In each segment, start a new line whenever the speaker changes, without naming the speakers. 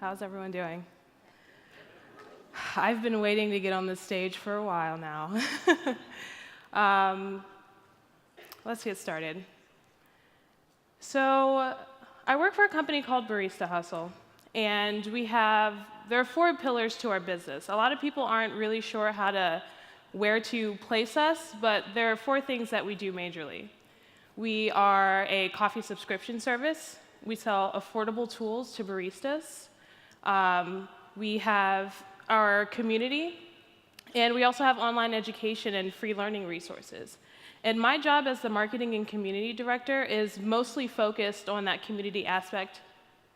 How's everyone doing? I've been waiting to get on this stage for a while now. Let's get started. So I work for a company called Barista Hustle, and there are 4 pillars to our business. A lot of people aren't really sure where to place us, but there are 4 things that we do majorly. We are a coffee subscription service. We sell affordable tools to baristas. We have our community, and we also have online education and free learning resources. And my job as the marketing and community director is mostly focused on that community aspect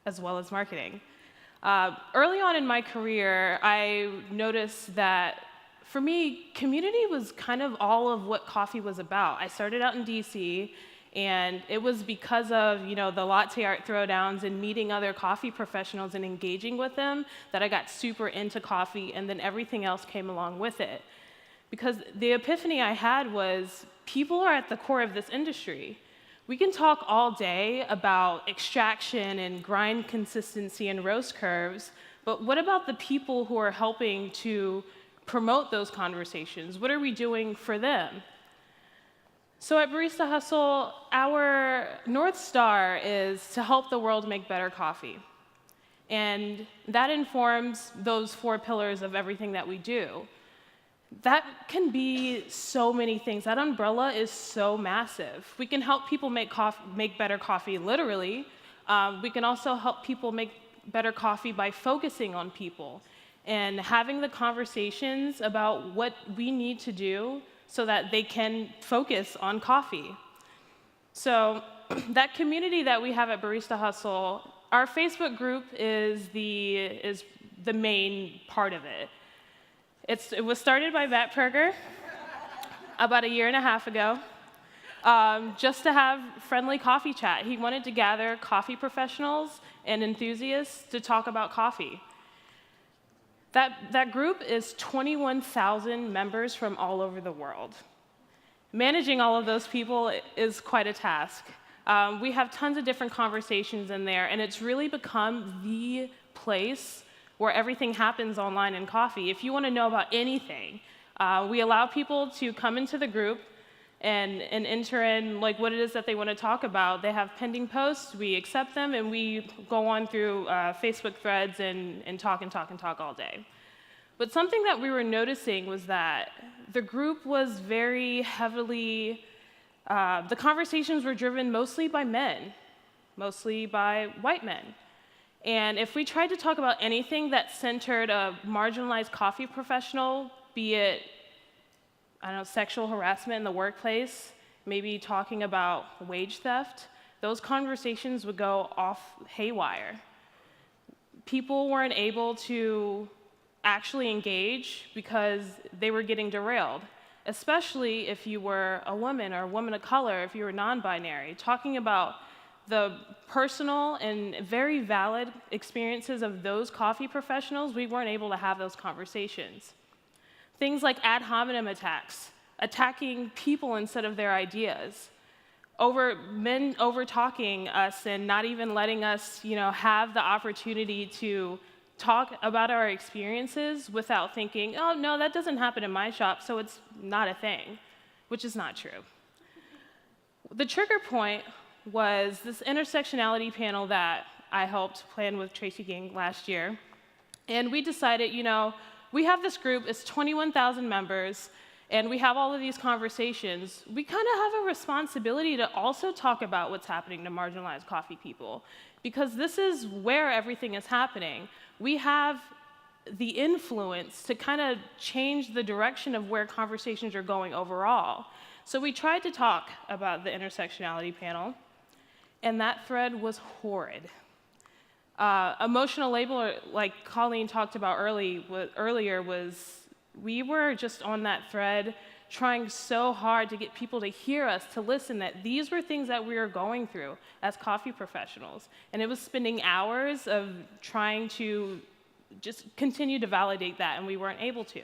as well as marketing. Early on in my career, I noticed that for me, community was kind of all of what coffee was about. I started out in DC, and it was because of the latte art throwdowns and meeting other coffee professionals and engaging with them that I got super into coffee, and then everything else came along with it. Because the epiphany I had was people are at the core of this industry. We can talk all day about extraction and grind consistency and roast curves, but what about the people who are helping to promote those conversations? What are we doing for them? So at Barista Hustle, our North Star is to help the world make better coffee. And that informs those 4 pillars of everything that we do. That can be so many things. That umbrella is so massive. We can help people make better coffee literally. We can also help people make better coffee by focusing on people and having the conversations about what we need to do so that they can focus on coffee. So that community that we have at Barista Hustle, our Facebook group is the main part of it. It was started by Matt Perger about 1.5 years ago, just to have friendly coffee chat. He wanted to gather coffee professionals and enthusiasts to talk about coffee. That group is 21,000 members from all over the world. Managing all of those people is quite a task. We have tons of different conversations in there, and it's really become the place where everything happens online in coffee. If you want to know about anything, we allow people to come into the group and enter in what it is that they want to talk about. They have pending posts, we accept them, and we go on through Facebook threads and talk all day. But something that we were noticing was that the group was very heavily, the conversations were driven mostly by men, mostly by white men. And if we tried to talk about anything that centered a marginalized coffee professional, be it, sexual harassment in the workplace, maybe talking about wage theft, those conversations would go off haywire. People weren't able to actually engage because they were getting derailed, especially if you were a woman or a woman of color, if you were non-binary. Talking about the personal and very valid experiences of those coffee professionals, we weren't able to have those conversations. Things like ad hominem attacks, attacking people instead of their ideas, men over-talking us and not even letting us have the opportunity to talk about our experiences without thinking, oh, no, that doesn't happen in my shop, so it's not a thing, which is not true. The trigger point was this intersectionality panel that I helped plan with Tracy Ging last year. And we decided, we have this group, it's 21,000 members, and we have all of these conversations. We kind of have a responsibility to also talk about what's happening to marginalized coffee people, because this is where everything is happening. We have the influence to kind of change the direction of where conversations are going overall. So we tried to talk about the intersectionality panel, and that thread was horrid. Emotional labor, like Colleen talked about earlier, was we were just on that thread trying so hard to get people to hear us, to listen, that these were things that we were going through as coffee professionals. And it was spending hours of trying to just continue to validate that, and we weren't able to.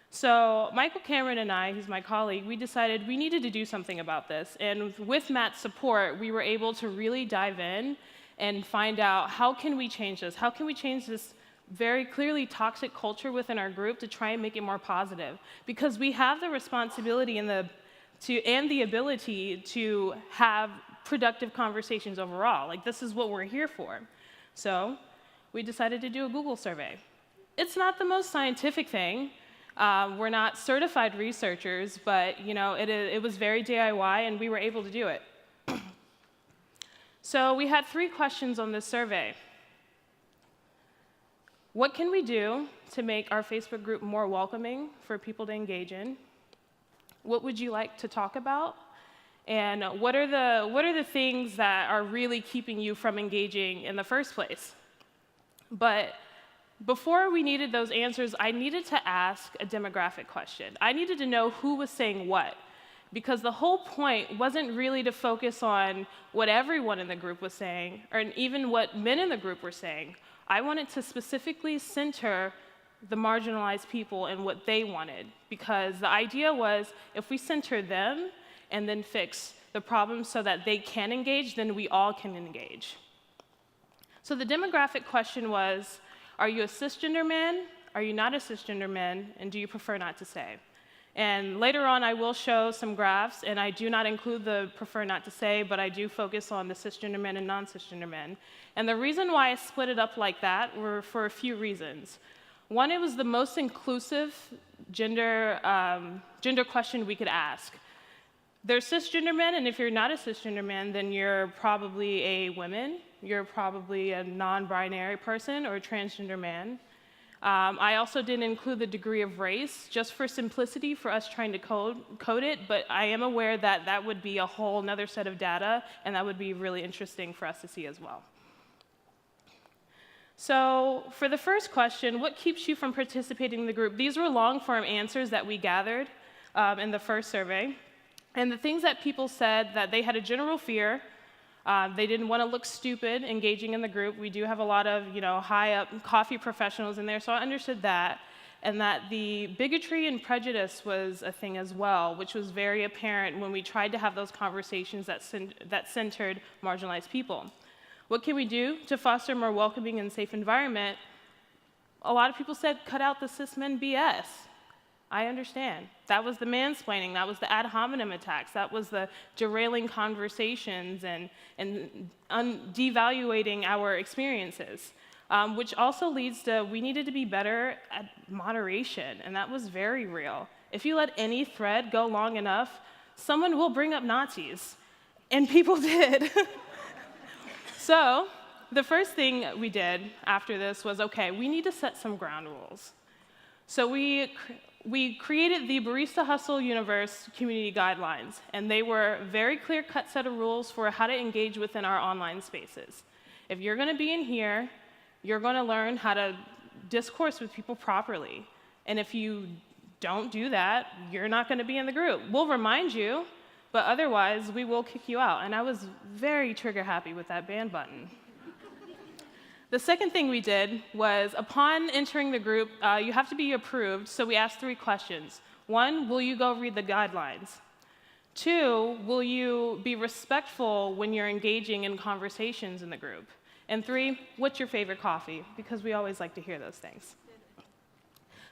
So Michael Cameron and I, who's my colleague, we decided we needed to do something about this. And with Matt's support, we were able to really dive in and find out how can we change this? How can we change this very clearly toxic culture within our group to try and make it more positive? Because we have the responsibility and the ability to have productive conversations overall. Like, this is what we're here for. So we decided to do a Google survey. It's not the most scientific thing. We're not certified researchers, but it was very DIY, and we were able to do it. So we had 3 questions on this survey. What can we do to make our Facebook group more welcoming for people to engage in? What would you like to talk about? And what are the things that are really keeping you from engaging in the first place? But before we needed those answers, I needed to ask a demographic question. I needed to know who was saying what, because the whole point wasn't really to focus on what everyone in the group was saying, or even what men in the group were saying. I wanted to specifically center the marginalized people and what they wanted, because the idea was if we center them and then fix the problem so that they can engage, then we all can engage. So the demographic question was, are you a cisgender man? Are you not a cisgender man? And do you prefer not to say? And later on, I will show some graphs, and I do not include the prefer not to say, but I do focus on the cisgender men and non-cisgender men. And the reason why I split it up like that were for a few reasons. One, it was the most inclusive gender question we could ask. There's cisgender men, and if you're not a cisgender man, then you're probably a woman, you're probably a non-binary person or a transgender man. I also didn't include the degree of race, just for simplicity for us trying to code it, but I am aware that that would be a whole nother set of data, and that would be really interesting for us to see as well. So for the first question, what keeps you from participating in the group? These were long-form answers that we gathered in the first survey. And the things that people said, that they had a general fear, they didn't want to look stupid engaging in the group. We do have a lot of high-up coffee professionals in there, so I understood that. And that the bigotry and prejudice was a thing as well, which was very apparent when we tried to have those conversations that centered marginalized people. What can we do to foster a more welcoming and safe environment? A lot of people said, cut out the cis men BS. I understand. That was the mansplaining, that was the ad hominem attacks, that was the derailing conversations and devaluating our experiences, which also leads to we needed to be better at moderation, and that was very real. If you let any thread go long enough, someone will bring up Nazis, and people did. So the first thing we did after this was, okay, we need to set some ground rules. So we created the Barista Hustle Universe community guidelines, and they were a very clear-cut set of rules for how to engage within our online spaces. If you're going to be in here, you're going to learn how to discourse with people properly. And if you don't do that, you're not going to be in the group. We'll remind you, but otherwise, we will kick you out. And I was very trigger-happy with that ban button. The second thing we did was, upon entering the group, you have to be approved, so we asked 3 questions. 1, will you go read the guidelines? 2, will you be respectful when you're engaging in conversations in the group? And 3, what's your favorite coffee? Because we always like to hear those things.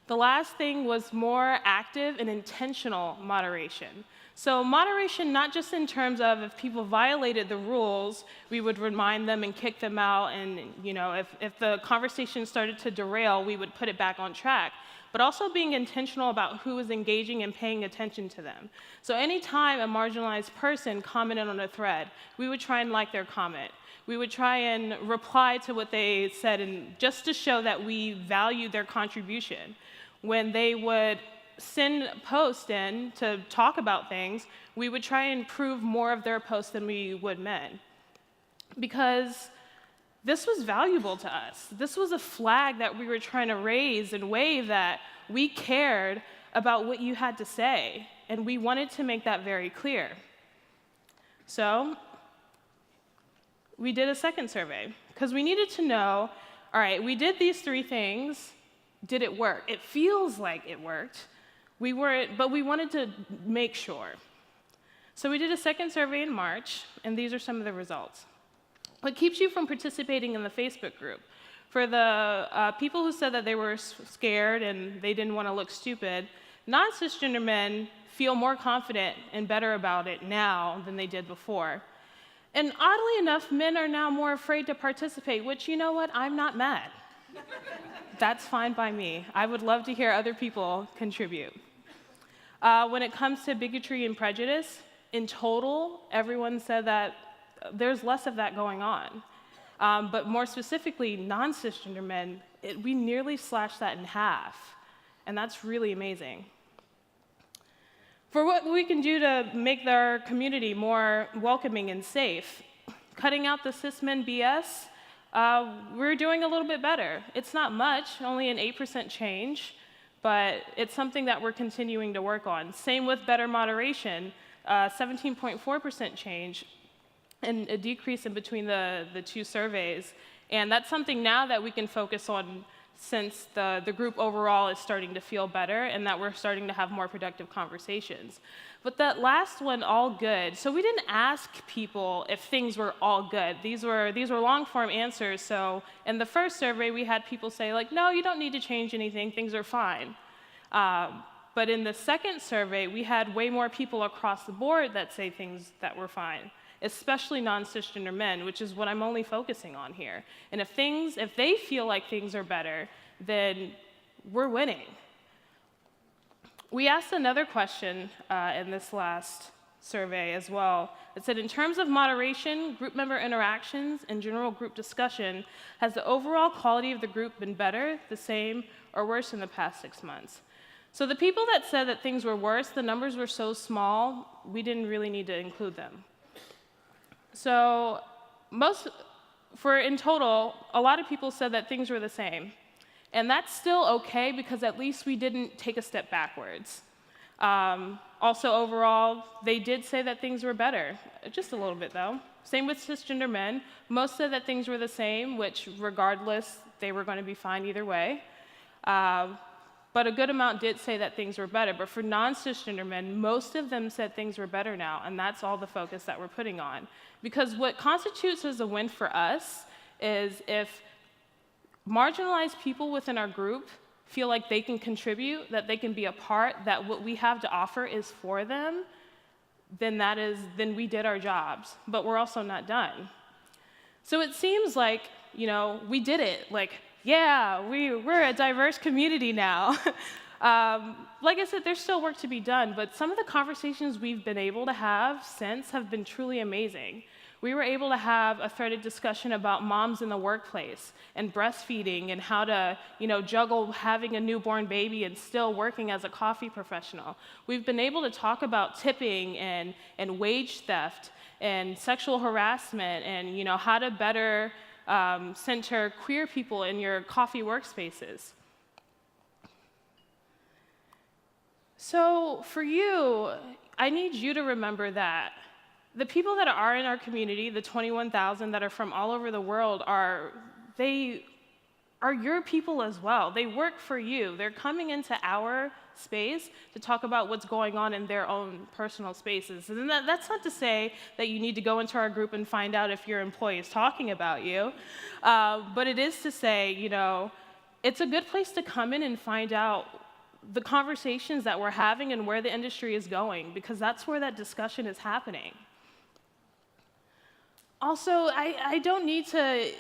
The last thing was more active and intentional moderation. So moderation, not just in terms of if people violated the rules, we would remind them and kick them out, and if the conversation started to derail, we would put it back on track. But also being intentional about who is engaging and paying attention to them. So anytime a marginalized person commented on a thread, we would try and like their comment. We would try and reply to what they said, and just to show that we valued their contribution. When they would send posts in to talk about things, we would try and improve more of their posts than we would men. Because this was valuable to us. This was a flag that we were trying to raise and wave, that we cared about what you had to say, and we wanted to make that very clear. So we did a second survey, because we needed to know, all right, we did these 3 things, did it work? It feels like it worked. But we wanted to make sure. So we did a second survey in March, and these are some of the results. What keeps you from participating in the Facebook group? For the people who said that they were scared and they didn't want to look stupid, non-cisgender men feel more confident and better about it now than they did before. And oddly enough, men are now more afraid to participate, which, you know what, I'm not mad. That's fine by me. I would love to hear other people contribute. When it comes to bigotry and prejudice, in total, everyone said that there's less of that going on. But more specifically, non-cisgender men, we nearly slashed that in half. And that's really amazing. For what we can do to make our community more welcoming and safe, cutting out the cis men BS, we're doing a little bit better. It's not much, only an 8% change, but it's something that we're continuing to work on. Same with better moderation, 17.4% change, and a decrease in between the two surveys. And that's something now that we can focus on since the group overall is starting to feel better and that we're starting to have more productive conversations. But that last one, all good, so we didn't ask people if things were all good. These were long-form answers, so in the first survey, we had people say, like, no, you don't need to change anything, things are fine. But in the second survey, we had way more people across the board that say things that were fine, especially non-cisgender men, which is what I'm only focusing on here. And if they feel like things are better, then we're winning. We asked another question in this last survey as well. It said, in terms of moderation, group member interactions, and general group discussion, has the overall quality of the group been better, the same, or worse in the past 6 months? So the people that said that things were worse, the numbers were so small, we didn't really need to include them. So in total, a lot of people said that things were the same. And that's still okay because at least we didn't take a step backwards. Also, overall, they did say that things were better, just a little bit though. Same with cisgender men. Most said that things were the same, which regardless, they were going to be fine either way. But a good amount did say that things were better. But for non-cisgender men, most of them said things were better now, and that's all the focus that we're putting on. Because what constitutes as a win for us is if marginalized people within our group feel like they can contribute, that they can be a part, that what we have to offer is for them, then we did our jobs. But we're also not done. So it seems like, we did it. Like, yeah, we're a diverse community now. Like I said, there's still work to be done, but some of the conversations we've been able to have since have been truly amazing. We were able to have a threaded discussion about moms in the workplace and breastfeeding and how to, juggle having a newborn baby and still working as a coffee professional. We've been able to talk about tipping and wage theft and sexual harassment and, how to better center queer people in your coffee workspaces. So for you, I need you to remember that the people that are in our community, the 21,000 that are from all over the world, they are your people as well. They work for you. They're coming into our space to talk about what's going on in their own personal spaces. And that's not to say that you need to go into our group and find out if your employee is talking about you, but it is to say, it's a good place to come in and find out the conversations that we're having and where the industry is going, because that's where that discussion is happening. Also, I don't need to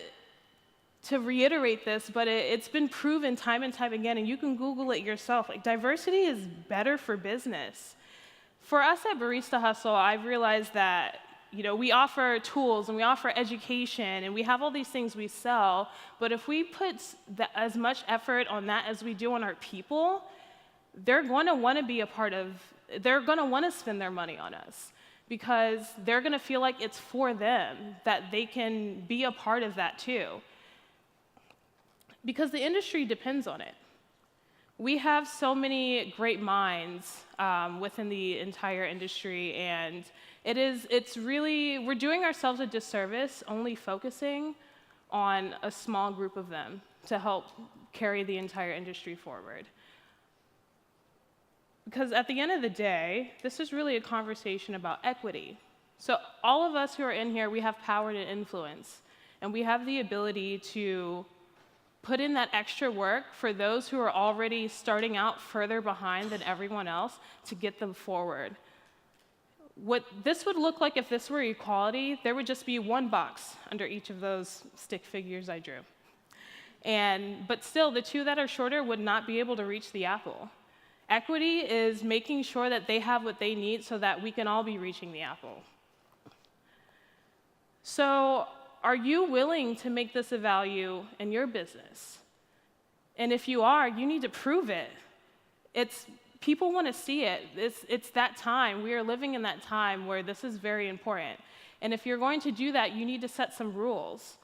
reiterate this, but it's been proven time and time again, and you can Google it yourself. Like, diversity is better for business. For us at Barista Hustle, I've realized that we offer tools and we offer education and we have all these things we sell, but if we put as much effort on that as we do on our people, they're going to want to be a part of, they're going to want to spend their money on us, because they're going to feel like it's for them, that they can be a part of that too. Because the industry depends on it. We have so many great minds within the entire industry, and we're doing ourselves a disservice only focusing on a small group of them to help carry the entire industry forward. Because at the end of the day, this is really a conversation about equity. So all of us who are in here, we have power to influence. And we have the ability to put in that extra work for those who are already starting out further behind than everyone else to get them forward. What this would look like if this were equality, there would just be one box under each of those stick figures I drew. But still, the two that are shorter would not be able to reach the apple. Equity is making sure that they have what they need so that we can all be reaching the apple. So, are you willing to make this a value in your business? And if you are, you need to prove it. People want to see it. It's that time. We are living in that time where this is very important. And if you're going to do that, you need to set some rules.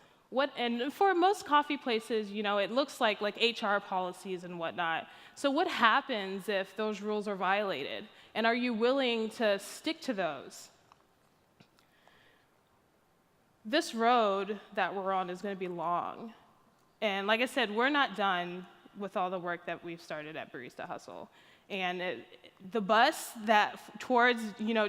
And for most coffee places, it looks like HR policies and whatnot. So what happens if those rules are violated? And are you willing to stick to those? This road that we're on is going to be long. And like I said, we're not done with all the work that we've started at Barista Hustle. And the bus towards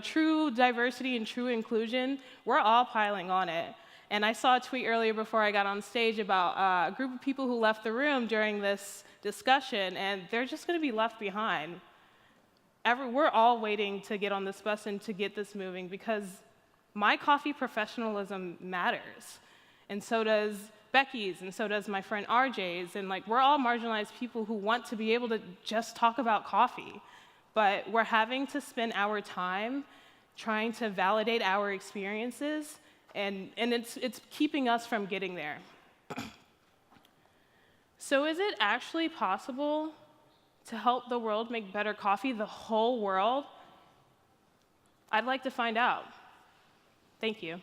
true diversity and true inclusion, we're all piling on it. And I saw a tweet earlier before I got on stage about a group of people who left the room during this discussion, and they're just going to be left behind. We're all waiting to get on this bus and to get this moving because my coffee professionalism matters. And so does Becky's, and so does my friend RJ's. And we're all marginalized people who want to be able to just talk about coffee. But we're having to spend our time trying to validate our experiences, and it's keeping us from getting there. So is it actually possible to help the world make better coffee, the whole world? I'd like to find out. Thank you.